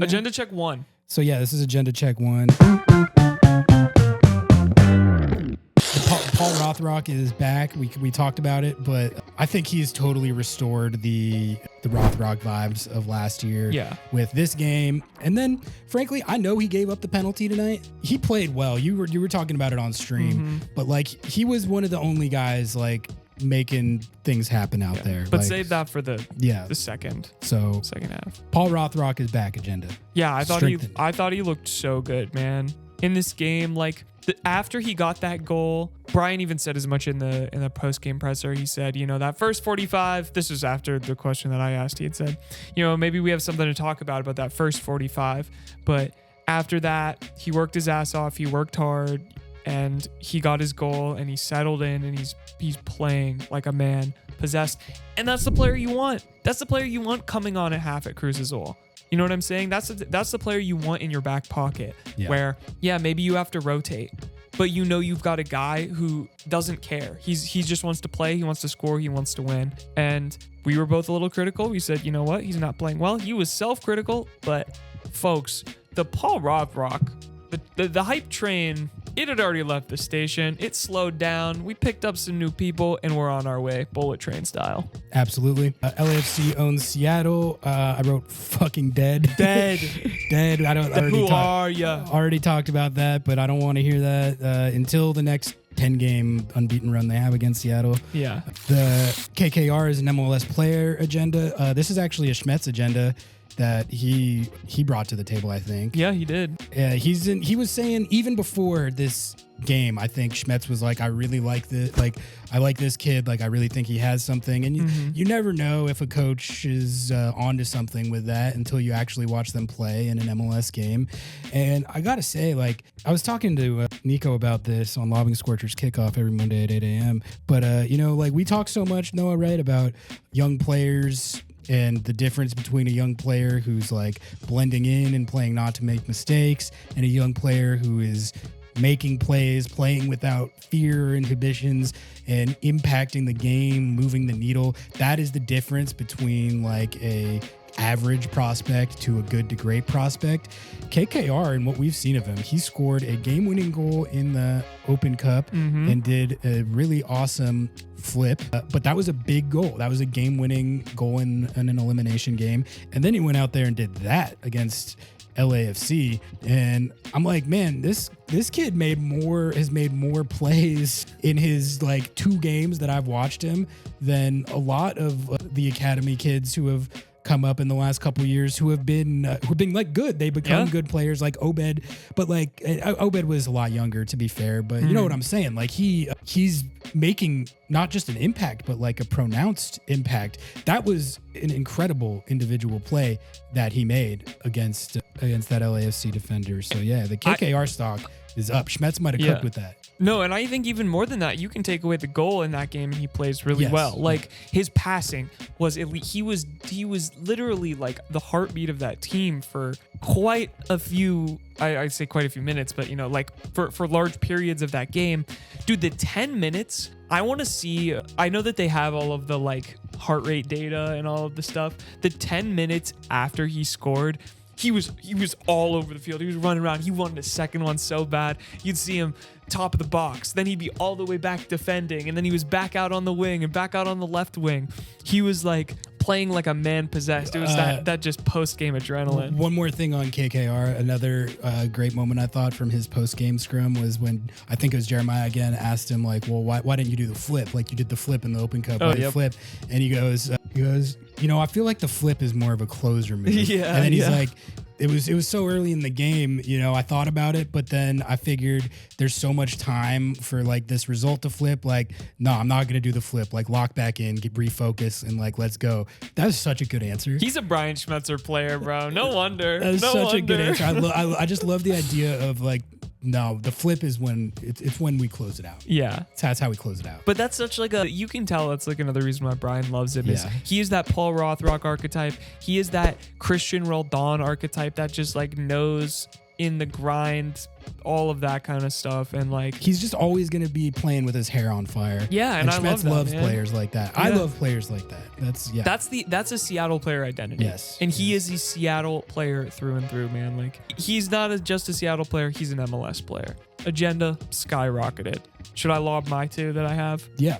now? Agenda check 1. So yeah, this is agenda check 1. Paul Rothrock is back. We talked about it, but I think he's totally restored the Rothrock vibes of last year with this game. And then, frankly, I know he gave up the penalty tonight. He played well. You were talking about it on stream, but like he was one of the only guys like making things happen out there. But like, save that for the second half. Paul Rothrock is back. Agenda. Yeah, I thought he looked so good, man. In this game, like after he got that goal, Brian even said as much in the post game presser. He said, that first 45. This was after the question that I asked. He had said, maybe we have something to talk about that first 45. But after that, he worked his ass off. He worked hard, and he got his goal, and he settled in, and he's playing like a man possessed. And that's the player you want. That's the player you want coming on at half at Cruz Azul. You know what I'm saying? That's the player you want in your back pocket where, maybe you have to rotate, but you've got a guy who doesn't care. He just wants to play. He wants to score. He wants to win. And we were both a little critical. We said, you know what? He's not playing well. He was self-critical, but folks, the Paul Rothrock, the hype train, it had already left the station. It slowed down. We picked up some new people, and we're on our way, bullet train style. Absolutely. LAFC owns Seattle. I wrote fucking dead. Dead. Who are ya? Already talked about that, but I don't want to hear that until the next 10-game unbeaten run they have against Seattle. Yeah. The KKR is an MLS player agenda. This is actually a Schmetz agenda that he brought to the table, I think. Yeah, he did. He was saying even before this game, I think Schmetz was like, I really like this. Like, I like this kid. Like, I really think he has something. And you never know if a coach is onto something with that until you actually watch them play in an MLS game. And I got to say, like, I was talking to Nico about this on Lobbing Scorchers kickoff every Monday at 8 a.m. But, like we talk so much, Noah, right, about young players and the difference between a young player who's like blending in and playing not to make mistakes and a young player who is making plays, playing without fear or inhibitions and impacting the game, moving the needle. That is the difference between like a average prospect to a good to great prospect. KKR, and what we've seen of him, he scored a game-winning goal in the Open Cup and did a really awesome flip. But that was a big goal. That was a game-winning goal in an elimination game. And then he went out there and did that against LAFC. And I'm like, man, this kid has made more plays in his like 2 games that I've watched him than a lot of the academy kids who have come up in the last couple of years who have been like good. They become good players like Obed, but like Obed was a lot younger, to be fair. But you know what I'm saying? Like he's making not just an impact, but like a pronounced impact. That was an incredible individual play that he made against that LAFC defender. So yeah, the KKR stock is up. Schmetz might have cooked with that. No, and I think even more than that, you can take away the goal in that game, and he plays really well. Like his passing was elite. He was literally like the heartbeat of that team for quite a few. I'd say quite a few minutes, but like for large periods of that game, dude. The 10 minutes. I want to see. I know that they have all of the like heart rate data and all of the stuff. The 10 minutes after he scored. He was all over the field. He was running around. He wanted a second one so bad. You'd see him top of the box. Then he'd be all the way back defending. And then he was back out on the wing and back out on the left wing. He was like playing like a man possessed. It was that just post-game adrenaline. One more thing on KKR. Another great moment I thought from his post-game scrum was when I think it was Jeremiah again asked him like, well, why didn't you do the flip? Like you did the flip in the Open Cup. Why did you flip? And he goes, I feel like the flip is more of a closer move. Yeah. And then he's like, it was so early in the game, I thought about it, but then I figured there's so much time for like this result to flip. Like, no, I'm not going to do the flip. Like lock back in, refocus, and like, let's go. That was such a good answer. He's a Brian Schmetzer player, bro. No wonder. That was such a good answer. I just love the idea of like, no, the flip is when it's when we close it out. Yeah. That's how we close it out. But that's such like you can tell that's like another reason why Brian loves him is he is that Paul Rothrock archetype. He is that Christian Roldan archetype that just like knows in the grind, all of that kind of stuff. And like, he's just always going to be playing with his hair on fire. Yeah, and I Schmetz love that, loves man. players like that. I love players like that. That's a Seattle player identity. Yes. And he is a Seattle player through and through, man. Like, he's not just a Seattle player, he's an MLS player. Agenda skyrocketed. Should I lob my 2 that I have? Yeah.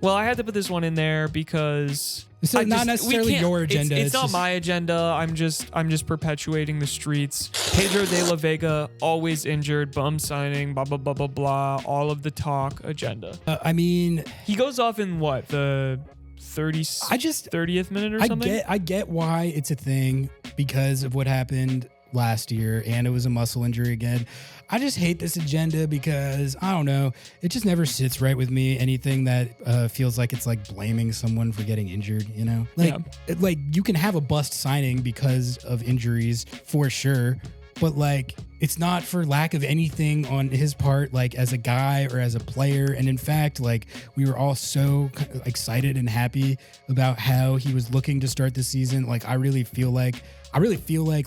Well, I had to put this one in there because So not necessarily your agenda. It's not just my agenda. I'm just perpetuating the streets. Pedro De La Vega always injured, bum signing, blah blah blah blah blah. All of the talk agenda. I mean, He goes off in what, the 30th minute or something? I get why it's a thing because of what happened last year, and it was a muscle injury again. I just hate this agenda because I don't know. It just never sits right with me. Anything that feels like it's like blaming someone for getting injured, you know? Like you can have a bust signing because of injuries for sure, but like it's not for lack of anything on his part, like as a guy or as a player. And in fact, like we were all so excited and happy about how he was looking to start the season. Like I really feel like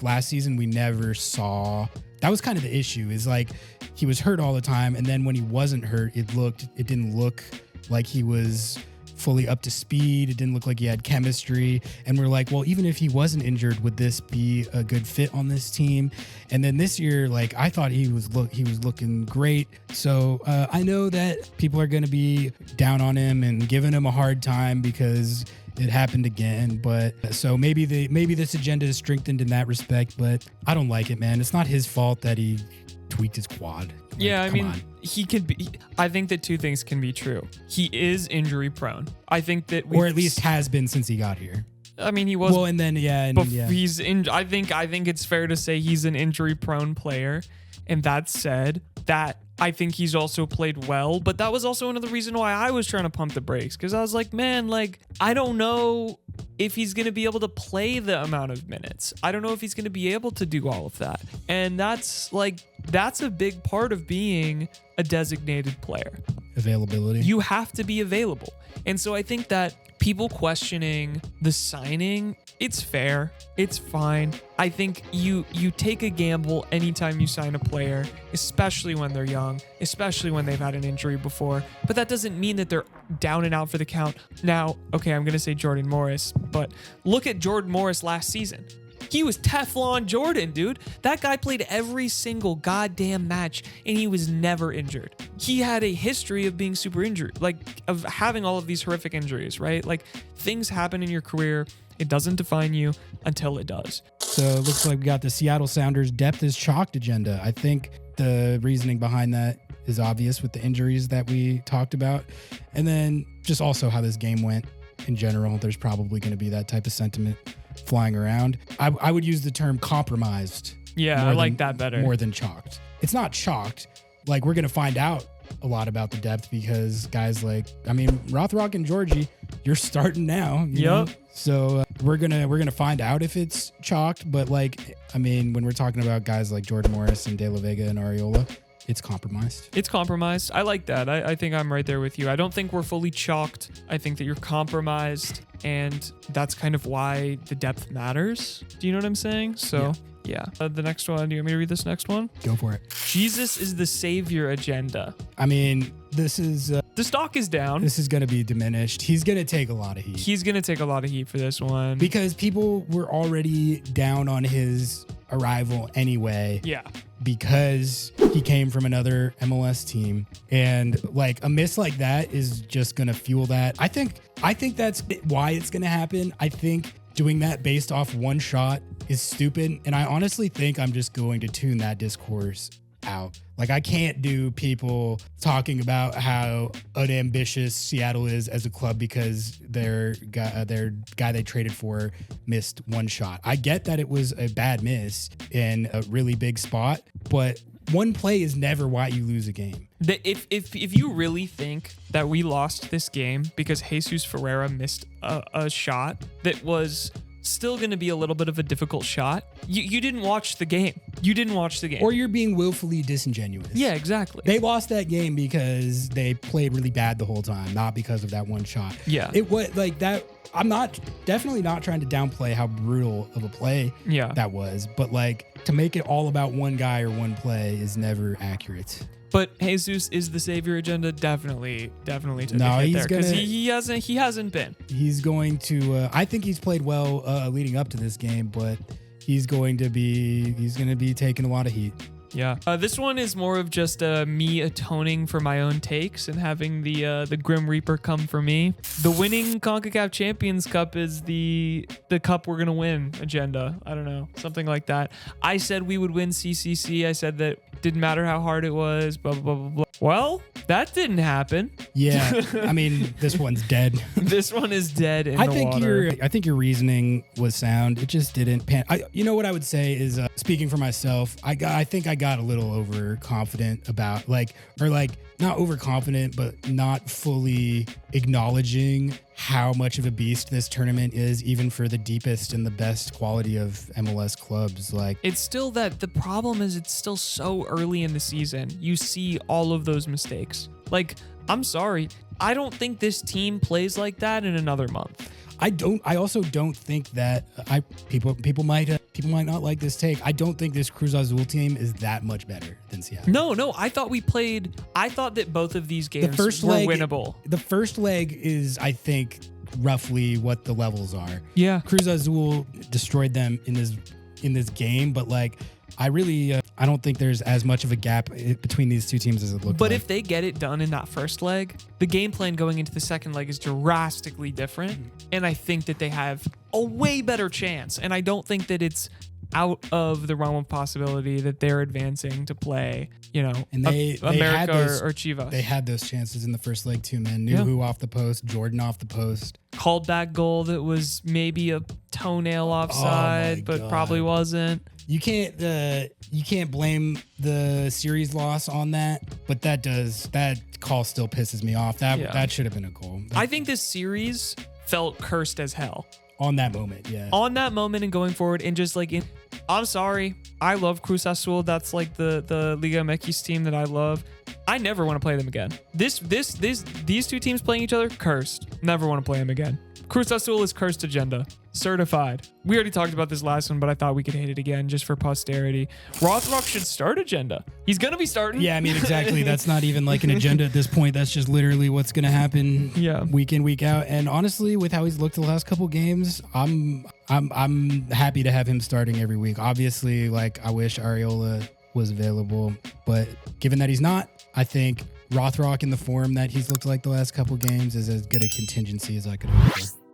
last season we never saw. That was kind of the issue, is like he was hurt all the time, and then when he wasn't hurt, it didn't look like he was fully up to speed. It didn't look like he had chemistry. And we're like, well, even if he wasn't injured, would this be a good fit on this team? And then this year, like I thought he was looking great. So I know that people are going to be down on him and giving him a hard time because it happened again. But so maybe this agenda is strengthened in that respect, but I don't like it, man. It's not his fault that he tweaked his quad. Like, yeah, I mean, on. he could be. I think that 2 things can be true. He is injury prone. I think that, or at least has been since he got here. I mean, he was. Well, and then he's in. I think it's fair to say he's an injury prone player. And that said, that I think he's also played well, but that was also another reason why I was trying to pump the brakes, because I was like, man, like I don't know if he's going to be able to play the amount of minutes. I don't know if he's going to be able to do all of that. And that's a big part of being a designated player. Availability. You have to be available. And so I think that people questioning the signing, it's fair. It's fine. I think you take a gamble anytime you sign a player, especially when they're young, especially when they've had an injury before. But that doesn't mean that they're down and out for the count. Now, okay, I'm going to say Jordan Morris, but look at Jordan Morris last season. He was Teflon Jordan, dude. That guy played every single goddamn match and he was never injured. He had a history of being super injured, like of having all of these horrific injuries, right? Like things happen in your career. It doesn't define you until it does. So it looks like we got the Seattle Sounders depth is chalked agenda. I think the reasoning behind that is obvious with the injuries that we talked about. And then just also how this game went in general. There's probably going to be that type of sentiment flying around. I would use the term compromised. Yeah, I like that better. More than chalked. It's not chalked. Like we're going to find out a lot about the depth because guys like, I mean, Rothrock and Georgie, you're starting now. You know? So we're gonna find out if it's chalked. But like, I mean, when we're talking about guys like Jordan Morris and De La Vega and Ariola, it's compromised. It's compromised. I like that. I think I'm right there with you. I don't think we're fully chalked. I think that you're compromised, and that's kind of why the depth matters. Do you know what I'm saying? So. Yeah. The next one. Do you want me to read this next one? Go for it. Jesus is the savior agenda. I mean, this is... the stock is down. This is going to be diminished. He's going to take a lot of heat. He's going to take a lot of heat for this one. Because people were already down on his arrival anyway. Yeah. Because he came from another MLS team. And like a miss like that is just going to fuel that. I think that's why it's going to happen. I think doing that based off one shot is stupid. And I honestly think I'm just going to tune that discourse out. Like I can't do people talking about how unambitious Seattle is as a club because their guy they traded for missed one shot. I get that it was a bad miss in a really big spot, but one play is never why you lose a game. If you really think that we lost this game because Jesus Ferreira missed a shot that was still going to be a little bit of a difficult shot, you didn't watch the game. You didn't watch the game. Or you're being willfully disingenuous. Yeah, exactly. They lost that game because they played really bad the whole time, not because of that one shot. Yeah. It was like that. I'm definitely not trying to downplay how brutal of a play that was, but like to make it all about one guy or one play is never accurate. But Jesus is the savior agenda. Definitely took a hit there because he hasn't been. He's going to. I think he's played well leading up to this game, but he's going to be taking a lot of heat. Yeah. This one is more of just me atoning for my own takes and having the Grim Reaper come for me. The winning CONCACAF Champions Cup is the cup we're going to win agenda. I don't know. Something like that. I said we would win CCC. I said that didn't matter how hard it was, blah, blah, blah, blah, blah. Well, that didn't happen. Yeah. I mean, this one's dead. This one is dead in the water. I think your reasoning was sound. It just didn't pan. You know what I would say is, speaking for myself, I think I got a little overconfident about not overconfident, but not fully acknowledging how much of a beast this tournament is, even for the deepest and the best quality of MLS clubs. Like, it's still that the problem is it's still so early in the season. You see all of those mistakes. Like, I'm sorry. I don't think this team plays like that in another month. I also don't think that people might not like this take. I don't think this Cruz Azul team is that much better than Seattle. No. I thought that both of these games were winnable. The first leg is, I think, roughly what the levels are. Yeah. Cruz Azul destroyed them in this game, but like, I don't think there's as much of a gap between these two teams as it looked. But if they get it done in that first leg, the game plan going into the second leg is drastically different. And I think that they have a way better chance. And I don't think that it's out of the realm of possibility that they're advancing to play, and America or Chivas. They had those chances in the first leg too, man. Nuhu off the post, Jordan off the post. Called back goal that was maybe a toenail offside, but probably wasn't. You can't blame the series loss on that, but that call still pisses me off. That should have been a goal. I think this series felt cursed as hell. On that moment, yeah. On that moment and going forward, and just like, I'm sorry. I love Cruz Azul. That's like the Liga MX team that I love. I never want to play them again. These two teams playing each other, cursed. Never want to play them again. Cruz Azul is cursed agenda. Certified. We already talked about this last one, but I thought we could hit it again just for posterity. Rothrock should start agenda. He's going to be starting. Yeah, I mean, exactly. That's not even like an agenda at this point. That's just literally what's going to happen week in, week out. And honestly, with how he's looked the last couple games, I'm happy to have him starting every week. Obviously, like, I wish Areola was available, but given that he's not, I think Rothrock in the form that he's looked like the last couple games is as good a contingency as I could hope for.